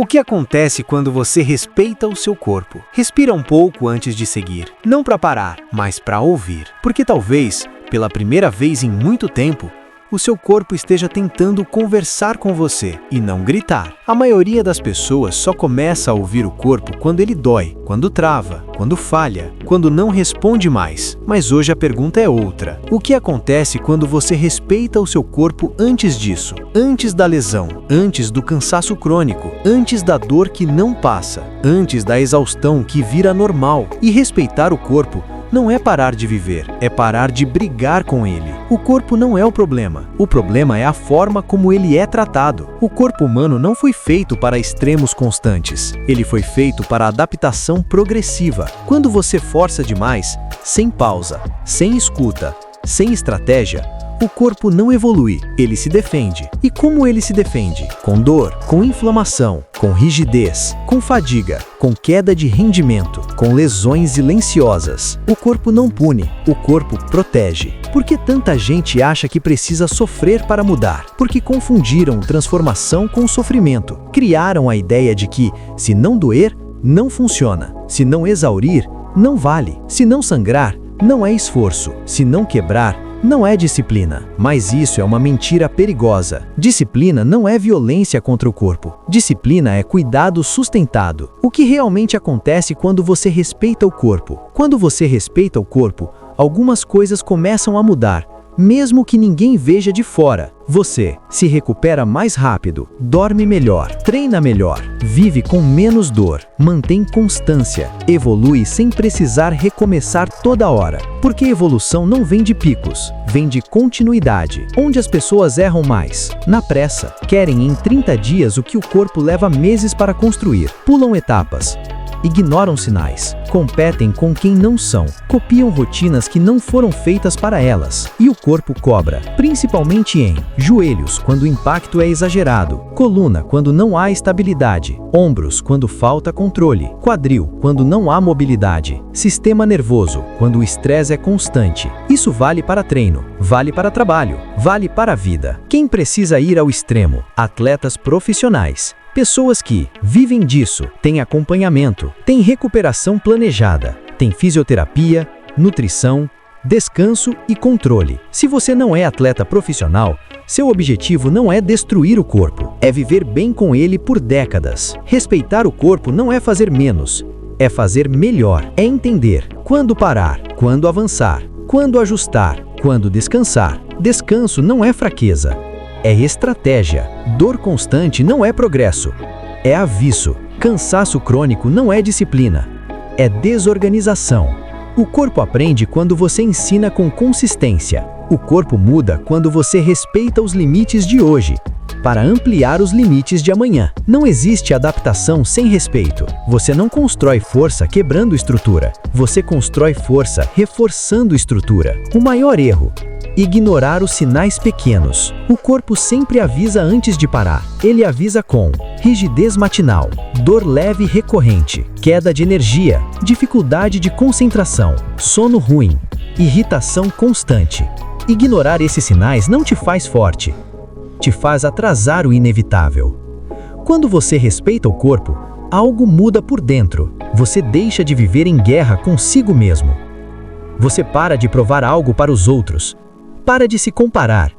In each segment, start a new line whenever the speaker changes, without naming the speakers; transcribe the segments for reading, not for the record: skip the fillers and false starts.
O que acontece quando você respeita o seu corpo? Respira um pouco antes de seguir. Não para parar, mas para ouvir. Porque talvez, pela primeira vez em muito tempo, o seu corpo esteja tentando conversar com você e não gritar. A maioria das pessoas só começa a ouvir o corpo quando ele dói, quando trava, quando falha, quando não responde mais. Mas hoje a pergunta é outra. O que acontece quando você respeita o seu corpo antes disso? Antes da lesão, antes do cansaço crônico, antes da dor que não passa, antes da exaustão que vira normal. E respeitar o corpo não é parar de viver, é parar de brigar com ele. O corpo não é o problema é a forma como ele é tratado. O corpo humano não foi feito para extremos constantes, ele foi feito para adaptação progressiva. Quando você força demais, sem pausa, sem escuta, sem estratégia, o corpo não evolui, ele se defende. E como ele se defende? Com dor, com inflamação, com rigidez, com fadiga, com queda de rendimento, com lesões silenciosas. O corpo não pune, o corpo protege. Por que tanta gente acha que precisa sofrer para mudar? Porque confundiram transformação com sofrimento. Criaram a ideia de que, se não doer, não funciona. Se não exaurir, não vale. Se não sangrar, não é esforço. Se não quebrar, não é disciplina. Mas isso é uma mentira perigosa. Disciplina não é violência contra o corpo. Disciplina é cuidado sustentado. O que realmente acontece quando você respeita o corpo? Quando você respeita o corpo, algumas coisas começam a mudar, mesmo que ninguém veja de fora. Você se recupera mais rápido, dorme melhor, treina melhor, vive com menos dor, mantém constância, evolui sem precisar recomeçar toda hora. Porque evolução não vem de picos, vem de continuidade. Onde as pessoas erram mais? Na pressa. Querem em 30 dias o que o corpo leva meses para construir. Pulam etapas. Ignoram sinais, competem com quem não são, copiam rotinas que não foram feitas para elas. E o corpo cobra, principalmente em joelhos, quando o impacto é exagerado, coluna, quando não há estabilidade, ombros, quando falta controle, quadril, quando não há mobilidade, sistema nervoso, quando o estresse é constante. Isso vale para treino, vale para trabalho, vale para a vida. Quem precisa ir ao extremo? Atletas profissionais. Pessoas que vivem disso, têm acompanhamento, têm recuperação planejada, têm fisioterapia, nutrição, descanso e controle. Se você não é atleta profissional, seu objetivo não é destruir o corpo, é viver bem com ele por décadas. Respeitar o corpo não é fazer menos, é fazer melhor, é entender quando parar, quando avançar, quando ajustar, quando descansar. Descanso não é fraqueza. É estratégia. Dor constante não é progresso. É aviso. Cansaço crônico não é disciplina. É desorganização. O corpo aprende quando você ensina com consistência. O corpo muda quando você respeita os limites de hoje, para ampliar os limites de amanhã. Não existe adaptação sem respeito. Você não constrói força quebrando estrutura. Você constrói força reforçando estrutura. O maior erro: ignorar os sinais pequenos. O corpo sempre avisa antes de parar. Ele avisa com rigidez matinal, dor leve recorrente, queda de energia, dificuldade de concentração, sono ruim, irritação constante. Ignorar esses sinais não te faz forte, te faz atrasar o inevitável. Quando você respeita o corpo, algo muda por dentro. Você deixa de viver em guerra consigo mesmo. Você para de provar algo para os outros. Para de se comparar,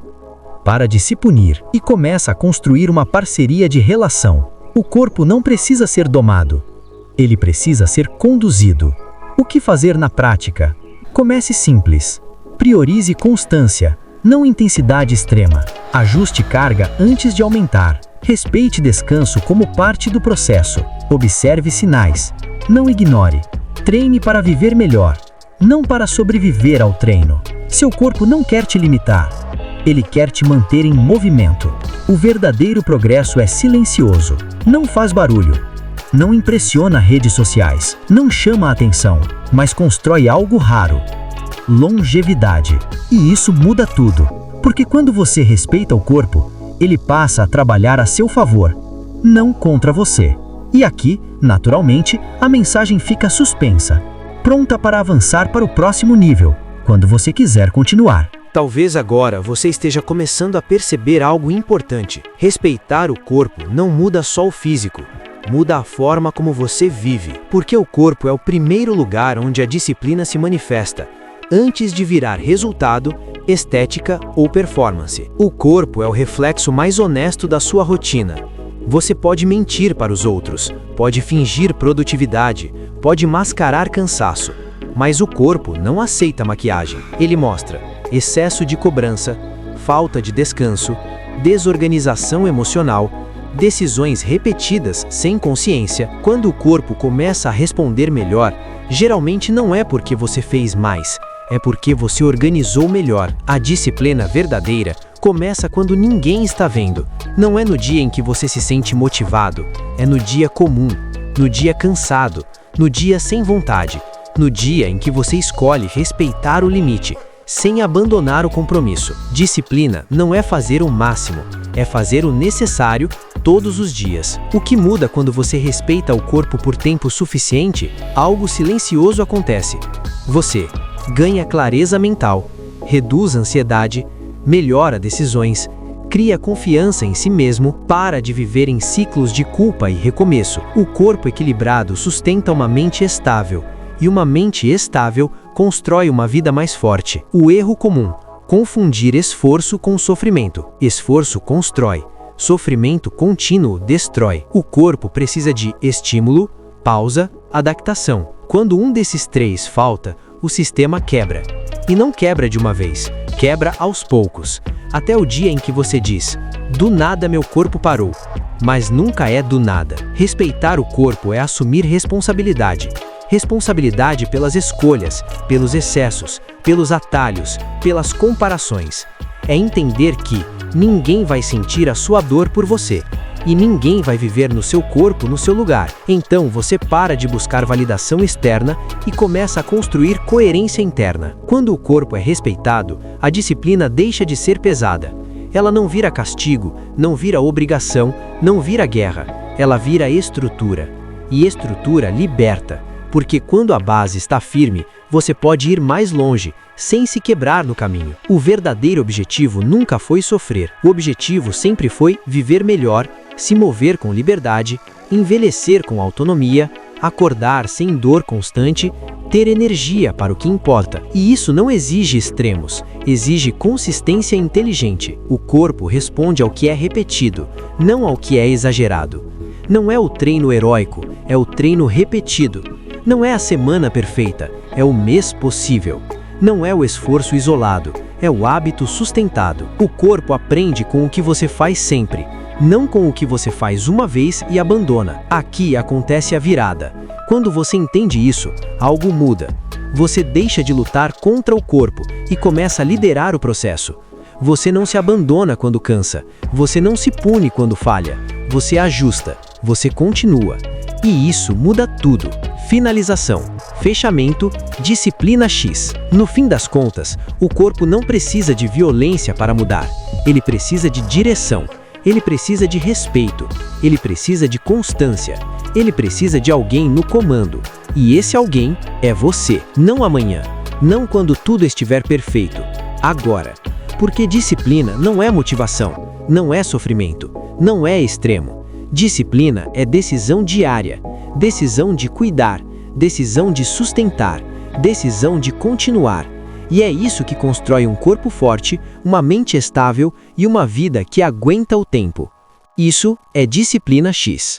para de se punir e começa a construir uma parceria de relação. O corpo não precisa ser domado, ele precisa ser conduzido. O que fazer na prática? Comece simples. Priorize constância, não intensidade extrema. Ajuste carga antes de aumentar. Respeite descanso como parte do processo. Observe sinais, não ignore. Treine para viver melhor, não para sobreviver ao treino. Seu corpo não quer te limitar, ele quer te manter em movimento. O verdadeiro progresso é silencioso, não faz barulho, não impressiona redes sociais, não chama a atenção, mas constrói algo raro: longevidade. E isso muda tudo, porque quando você respeita o corpo, ele passa a trabalhar a seu favor, não contra você. E aqui, naturalmente, a mensagem fica suspensa, pronta para avançar para o próximo nível, quando você quiser continuar. Talvez agora você esteja começando a perceber algo importante. Respeitar o corpo não muda só o físico. muda a forma como você vive, porque o corpo é o primeiro lugar onde a disciplina se manifesta, antes de virar resultado, estética ou performance. O corpo é o reflexo mais honesto da sua rotina. Você pode mentir para os outros, pode fingir produtividade, pode mascarar cansaço, mas o corpo não aceita maquiagem. Ele mostra excesso de cobrança, falta de descanso, desorganização emocional, decisões repetidas sem consciência. Quando o corpo começa a responder melhor, geralmente não é porque você fez mais, é porque você organizou melhor. A disciplina verdadeira começa quando ninguém está vendo. Não é no dia em que você se sente motivado, é no dia comum, no dia cansado, no dia sem vontade, no dia em que você escolhe respeitar o limite, sem abandonar o compromisso. Disciplina não é fazer o máximo, é fazer o necessário todos os dias. O que muda quando você respeita o corpo por tempo suficiente? Algo silencioso acontece. Você ganha clareza mental, reduz a ansiedade, melhora decisões, cria confiança em si mesmo, para de viver em ciclos de culpa e recomeço. O corpo equilibrado sustenta uma mente estável, e uma mente estável constrói uma vida mais forte. O erro comum: confundir esforço com sofrimento. Esforço constrói, sofrimento contínuo destrói. O corpo precisa de estímulo, pausa, adaptação. Quando um desses três falta, o sistema quebra. E não quebra de uma vez, quebra aos poucos, até o dia em que você diz: do nada meu corpo parou. Mas nunca é do nada. Respeitar o corpo é assumir responsabilidade. Responsabilidade pelas escolhas, pelos excessos, pelos atalhos, pelas comparações. É entender que ninguém vai sentir a sua dor por você, e ninguém vai viver no seu corpo no seu lugar. Então você para de buscar validação externa e começa a construir coerência interna. Quando o corpo é respeitado, a disciplina deixa de ser pesada. Ela não vira castigo, não vira obrigação, não vira guerra. Ela vira estrutura. E estrutura liberta. Porque quando a base está firme, você pode ir mais longe, sem se quebrar no caminho. O verdadeiro objetivo nunca foi sofrer. O objetivo sempre foi viver melhor, se mover com liberdade, envelhecer com autonomia, acordar sem dor constante, ter energia para o que importa. E isso não exige extremos, exige consistência inteligente. O corpo responde ao que é repetido, não ao que é exagerado. Não é o treino heróico, é o treino repetido. Não é a semana perfeita, é o mês possível. Não é o esforço isolado, é o hábito sustentado. O corpo aprende com o que você faz sempre, não com o que você faz uma vez e abandona. Aqui acontece a virada. Quando você entende isso, algo muda. Você deixa de lutar contra o corpo e começa a liderar o processo. Você não se abandona quando cansa, você não se pune quando falha, você ajusta, você continua. E isso muda tudo. Finalização, fechamento, disciplina X. No fim das contas, o corpo não precisa de violência para mudar. Ele precisa de direção. Ele precisa de respeito. Ele precisa de constância. Ele precisa de alguém no comando. E esse alguém é você. Não amanhã. Não quando tudo estiver perfeito. Agora. Porque disciplina não é motivação. Não é sofrimento. Não é extremo. Disciplina é decisão diária. Decisão de cuidar, decisão de sustentar, decisão de continuar. E é isso que constrói um corpo forte, uma mente estável e uma vida que aguenta o tempo. Isso é disciplina X.